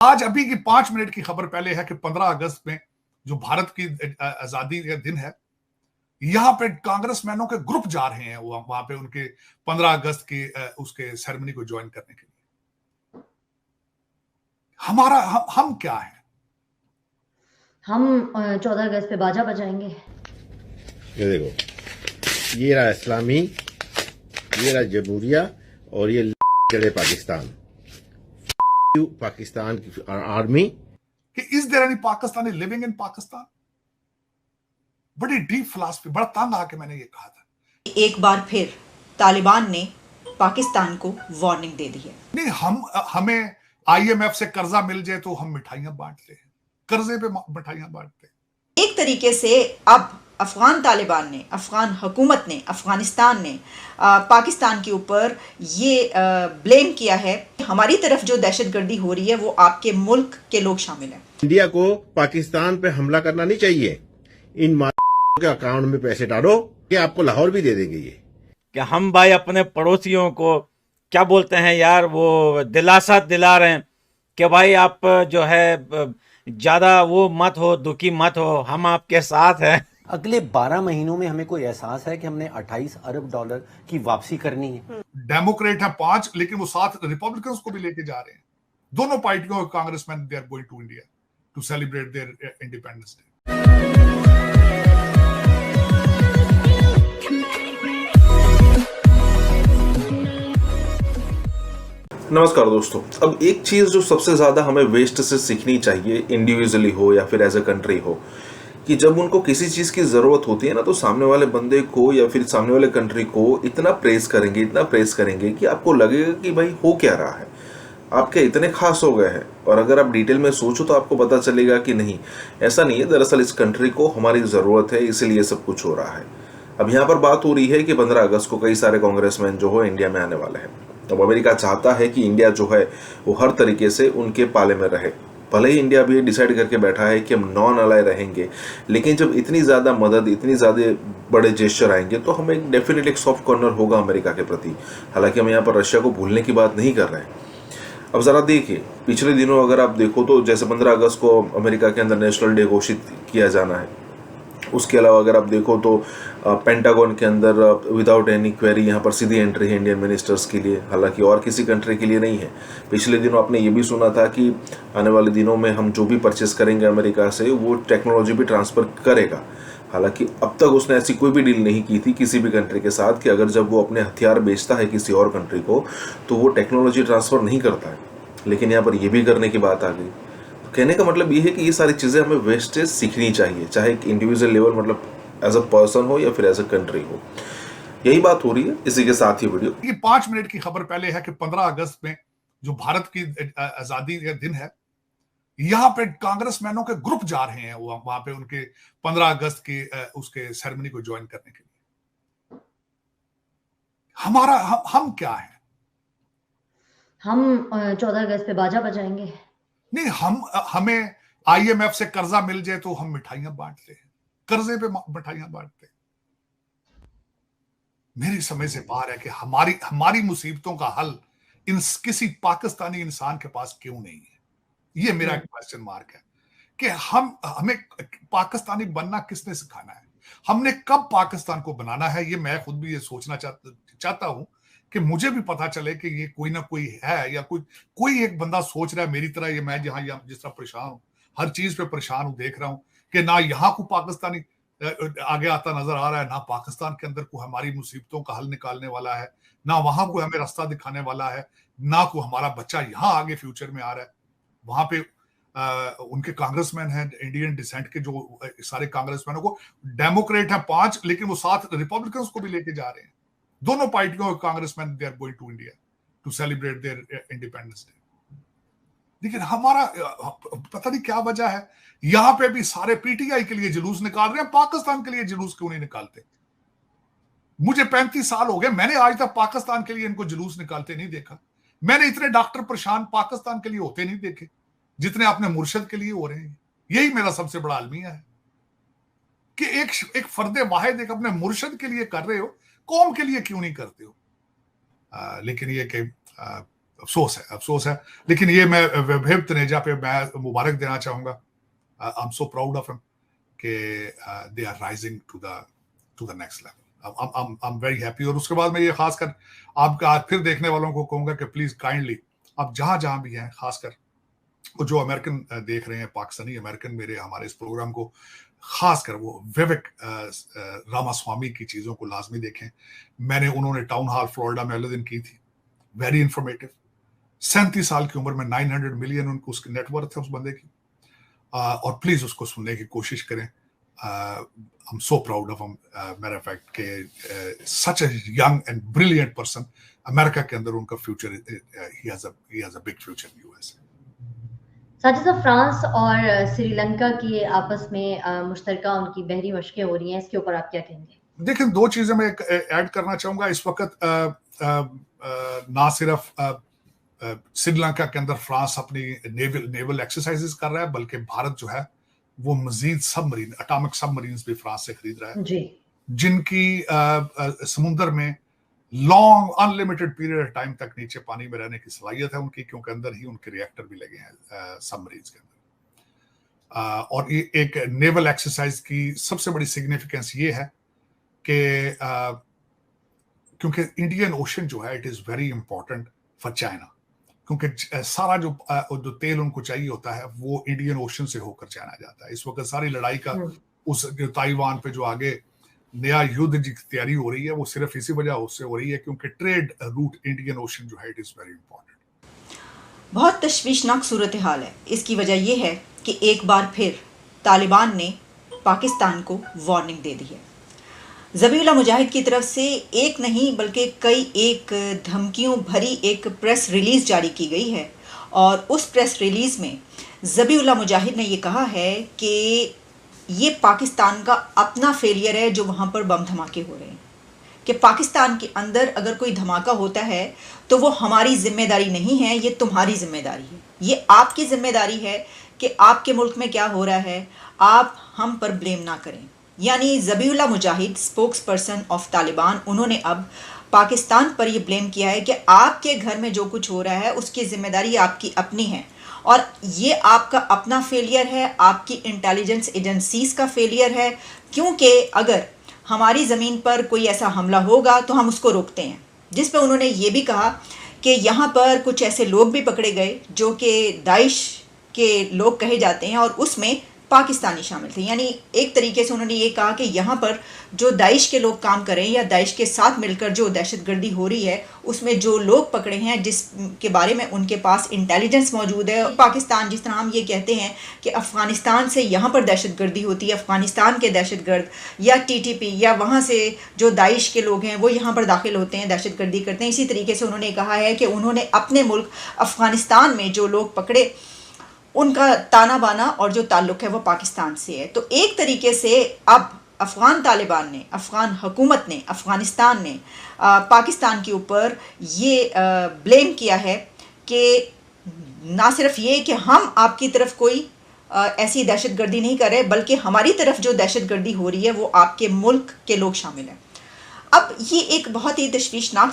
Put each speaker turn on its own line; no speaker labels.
आज अभी की 5 मिनट की खबर पहले है कि 15 अगस्त में जो भारत की आजादी का दिन है, यहां पे कांग्रेसमैनों के ग्रुप जा रहे हैं वहां पे उनके 15 अगस्त की उसके सेरेमनी को ज्वाइन करने के लिए। हम क्या है?
हम 14 अगस्त पे बाजा बजाएंगे।
ये देखो, ये रहा इस्लामी, ये रहा जमहूरिया और ये चले पाकिस्तान। पाकिस्तान की आर्मी
कि is there any Pakistani living in Pakistan? बड़ी डीप फिलॉसफी, बड़ा तंग आके मैंने ये कहा था।
एक बार फिर तालिबान ने पाकिस्तान को वार्निंग दे दी है।
नहीं, हमें IMF से कर्जा मिल जाए तो हम मिठाइयां बांटते हैं, कर्जे पे मिठाइयां बांटते हैं।
एक तरीके से अब अफगान तालिबान ने, अफगान हुकूमत ने, अफगानिस्तान ने पाकिस्तान के ऊपर ये ब्लेम किया है, हमारी तरफ जो दहशतगर्दी हो रही है वो आपके मुल्क के लोग शामिल हैं।
इंडिया को पाकिस्तान पे हमला करना नहीं चाहिए। इन के अकाउंट में पैसे डालो कि आपको लाहौर भी दे देंगे। ये
कि हम भाई अपने पड़ोसियों को क्या बोलते हैं यार, वो दिलासा दिला रहे हैं कि भाई आप जो है ज्यादा वो मत हो, दुखी मत हो, हम आपके साथ हैं।
अगले 12 महीनों में हमें कोई एहसास है कि हमने 28 अरब डॉलर की वापसी करनी है।
डेमोक्रेट है 5, लेकिन वो 7 रिपब्लिकन्स को भी लेके जा रहे हैं। दोनों पार्टियों के congressman they are going to India to celebrate their independence day.
नमस्कार दोस्तों। अब एक चीज़ जो सबसे ज़्यादा हमें वेस्ट से सीखनी चाहिए, इंडिविजुअली हो या फिर एज अ कंट्री हो, कि जब उनको किसी चीज़ की ज़रूरत होती है ना, तो सामने वाले बंदे को या फिर सामने वाले कंट्री को इतना प्रेस करेंगे कि आपको लगेगा कि भाई हो क्या रहा है, आपके इतने खास हो गए हैं। और अगर आप डिटेल में सोचो तो आपको पता चलेगा कि नहीं, ऐसा नहीं है। दरअसल इस कंट्री को हमारी ज़रूरत है, इसीलिए सब कुछ हो रहा है। अब यहाँ पर बात हो रही है कि 15 अगस्त को कई सारे कांग्रेसमैन जो हो इंडिया में आने वाले हैं। अब अमेरिका चाहता है कि इंडिया जो है वो हर तरीके से उनके पाले में रहे। भले ही इंडिया भी डिसाइड करके बैठा है कि हम नॉन अलाय रहेंगे, लेकिन जब इतनी ज़्यादा मदद, इतनी ज़्यादा बड़े जेस्चर आएंगे तो हमें डेफिनेटली एक सॉफ्ट कॉर्नर होगा अमेरिका के प्रति। हालांकि हम यहाँ पर रशिया को भूलने की बात नहीं कर रहे हैं। अब ज़रा देखिए, पिछले दिनों अगर आप देखो तो जैसे 15 अगस्त को अमेरिका के अंदर नेशनल डे घोषित किया जाना है। उसके अलावा अगर आप देखो तो पेंटागन के अंदर विदाउट एनी क्वेरी यहाँ पर सीधी एंट्री है इंडियन मिनिस्टर्स के लिए, हालांकि और किसी कंट्री के लिए नहीं है। पिछले दिनों आपने ये भी सुना था कि आने वाले दिनों में हम जो भी परचेस करेंगे अमेरिका से, वो टेक्नोलॉजी भी ट्रांसफ़र करेगा। हालांकि अब तक उसने ऐसी कोई भी डील नहीं की थी किसी भी कंट्री के साथ कि अगर जब वो अपने हथियार बेचता है किसी और कंट्री को तो वो टेक्नोलॉजी ट्रांसफ़र नहीं करता है। लेकिन यहाँ पर ये भी करने की बात आ गई। कहने का मतलब ये है कि ये सारी चीज़ें हमें वेस्टेज सीखनी चाहिए, चाहे एक इंडिविजुअल लेवल, मतलब एज अ पर्सन हो या फिर एज अ कंट्री हो। यही बात हो रही है। इसी के साथ ही वीडियो,
ये 5 मिनट की खबर पहले है कि 15 अगस्त में जो भारत की आजादी का दिन है, यहां पे कांग्रेसमैनों के ग्रुप जा रहे हैं वहां पे उनके 15 अगस्त की उसके सेरेमनी को ज्वाइन करने के लिए। हम क्या है?
हम 14 अगस्त पे बाजा बजाएंगे।
नहीं, हमें IMF से कर्जा मिल जाए तो हम मिठाइयां बांटते हैं, कर्जे पे मिठाइयां बांटते हैं। मेरी समझ से बाहर है कि हमारी मुसीबतों का हल किसी पाकिस्तानी इंसान के पास क्यों नहीं है। ये मेरा क्वेश्चन मार्क है कि हमें पाकिस्तानी बनना किसने सिखाना है? हमने कब पाकिस्तान को बनाना है? ये मैं खुद भी ये सोचना चाहता हूं कि मुझे भी पता चले कि ये कोई ना कोई है, या कोई एक बंदा सोच रहा है मेरी तरह। ये मैं जहां जिस तरह परेशान हूं, हर चीज पे परेशान हूं, देख रहा हूं कि ना यहाँ को पाकिस्तानी आगे आता नजर आ रहा है, ना पाकिस्तान के अंदर को हमारी मुसीबतों का हल निकालने वाला है, ना वहां को हमें रास्ता दिखाने वाला है, ना को हमारा बच्चा यहाँ आगे फ्यूचर में आ रहा है। वहां पे उनके कांग्रेसमैन हैं इंडियन डिसेंट के, जो सारे कांग्रेसमैनों को, डेमोक्रेट है 5, लेकिन वो 7 रिपब्लिकन्स को भी लेके जा रहे हैं। दोनों पार्टियों के congressman they are going to India to celebrate their independence day. लेकिन हमारा पता नहीं क्या वजह है, यहां पे भी सारे PTI के लिए जुलूस निकाल रहे हैं, पाकिस्तान के लिए जुलूस क्यों नहीं निकालते? मुझे 35 साल हो गए, मैंने आज तक पाकिस्तान के लिए इनको जुलूस निकालते नहीं देखा। मैंने इतने डॉक्टर परेशान पाकिस्तान के लिए होते नहीं देखे जितने अपने मुर्शद के लिए हो रहे हैं। यही मेरा सबसे बड़ा अलमिया है कि एक फर्दे वाहिद एक अपने मुर्शद के लिए कर रहे हो, कौम के लिए क्यों नहीं करते हो? लेकिन ये कि अफसोस है। लेकिन ये मैं वैभव तनेजा पे मैं मुबारक देना चाहूंगा। I am so proud of him कि they are rising to the next level. I am very happy. और उसके बाद मैं ये खासकर आपका फिर देखने वालों को कहूंगा कि प्लीज काइंडली आप जहां भी हैं, खासकर वो जो अमेरिकन देख रहे हैं, पाकिस्तानी अमेरिकन मेरे हमारे इस प्रोग्राम को, खासकर वो विवेक रामास्वामी की चीजों को लाजमी देखें। उन्होंने टाउन हॉल फ्लोरिडा में अगले दिन की थी, वेरी इंफॉर्मेटिव। 37 साल की उम्र में 900 मिलियन उनको उसकी नेटवर्थ है उस बंदे की। और प्लीज उसको सुनने की कोशिश करें। I'm so proud of him. matter of fact के such a young and brilliant person, America के अंदर उनका future, he has a big future in US.
Sajid साहब, फ्रांस और श्रीलंका की आपस में मुश्तरका उनकी बहरी मशकें हो रही हैं, इसके ऊपर आप क्या कहेंगे?
देखिए, दो चीजें मैं ऐड करना चाहूंगा। इस वक्त ना सिर्फ श्रीलंका के अंदर फ्रांस अपनी नेवल एक्सरसाइजेस कर रहा है, बल्कि भारत जो है वो मजीद सबमरीन, एटॉमिक सबमरीन्स भी फ्रांस से खरीद रहा है
जी,
जिनकी समुद्र में लॉन्ग अनलिमिटेड पीरियड टाइम तक नीचे पानी में रहने की सलाहियत है उनकी, क्योंकि अंदर ही उनके रिएक्टर भी लगे हैं सबमरीन्स के अंदर। और ये एक नेवल एक्सरसाइज की सबसे बड़ी सिग्निफिकेंस ये है कि क्योंकि इंडियन ओशन जो है it is very important for China, क्योंकि सारा जो तेल उनको चाहिए होता है वो इंडियन ओशन से होकर चाइना जाता है। इस वक्त सारी लड़ाई का उस जो ताइवान पे जो आगे नया युद्ध की तैयारी हो रही है वो सिर्फ इसी वजह उससे हो रही है क्योंकि ट्रेड रूट इंडियन ओशन जो है इट इज वेरी इंपॉर्टेंट।
बहुत तशवीशनाक सूरत हाल है। इसकी वजह यह है कि एक बार फिर तालिबान ने पाकिस्तान को वार्निंग दे दी है। ज़बीउल्लाह मुजाहिद की तरफ से एक नहीं बल्कि एक धमकियों भरी एक प्रेस रिलीज़ जारी की गई है, और उस प्रेस रिलीज़ में ज़बीउल्लाह मुजाहिद ने ये कहा है कि ये पाकिस्तान का अपना फेलियर है जो वहाँ पर बम धमाके हो रहे हैं, कि पाकिस्तान के अंदर अगर कोई धमाका होता है तो वो हमारी जिम्मेदारी नहीं है, ये तुम्हारी जिम्मेदारी है, ये आपकी जिम्मेदारी है कि आपके मुल्क में क्या हो रहा है, आप हम पर ब्लेम ना करें। यानी ज़बीउल्लाह मुजाहिद, स्पोक्स पर्सन ऑफ तालिबान, उन्होंने अब पाकिस्तान पर यह ब्लेम किया है कि आपके घर में जो कुछ हो रहा है उसकी जिम्मेदारी आपकी अपनी है, और ये आपका अपना फेलियर है, आपकी इंटेलिजेंस एजेंसीज का फेलियर है, क्योंकि अगर हमारी ज़मीन पर कोई ऐसा हमला होगा तो हम उसको रोकते हैं। जिस पर उन्होंने ये भी कहा कि यहाँ पर कुछ ऐसे लोग भी पकड़े गए जो कि दाइश के लोग कहे जाते हैं, और उसमें पाकिस्तानी शामिल थे। यानी एक तरीके से उन्होंने ये कहा कि यहाँ पर जो दाइश के लोग काम करें या दाइश के साथ मिलकर जो दहशतगर्दी हो रही है उसमें जो लोग पकड़े हैं जिसके बारे में उनके पास इंटेलिजेंस मौजूद है। पाकिस्तान, जिस तरह हम ये कहते हैं कि अफ़गानिस्तान से यहाँ पर दहशतगर्दी होती है, अफ़गानिस्तान के दहशतगर्द या TTP या वहाँ से जो दाइश के लोग हैं वो यहाँ पर दाखिल होते हैं, दहशतगर्दी करते हैं। इसी तरीके से उन्होंने कहा है कि उन्होंने अपने मुल्क अफ़गानिस्तान में जो लोग पकड़े उनका ताना बाना और जो ताल्लुक़ है वो पाकिस्तान से है। तो एक तरीके से अब अफ़गान तालिबान ने, अफ़गान हुकूमत ने, अफ़गानिस्तान ने पाकिस्तान के ऊपर ये ब्लेम किया है कि ना सिर्फ ये कि हम आपकी तरफ कोई ऐसी दहशतगर्दी नहीं कर रहे, बल्कि हमारी तरफ जो दहशतगर्दी हो रही है वो आपके मुल्क के लोग शामिल हैं। अब ये एक बहुत ही तशवीशनाक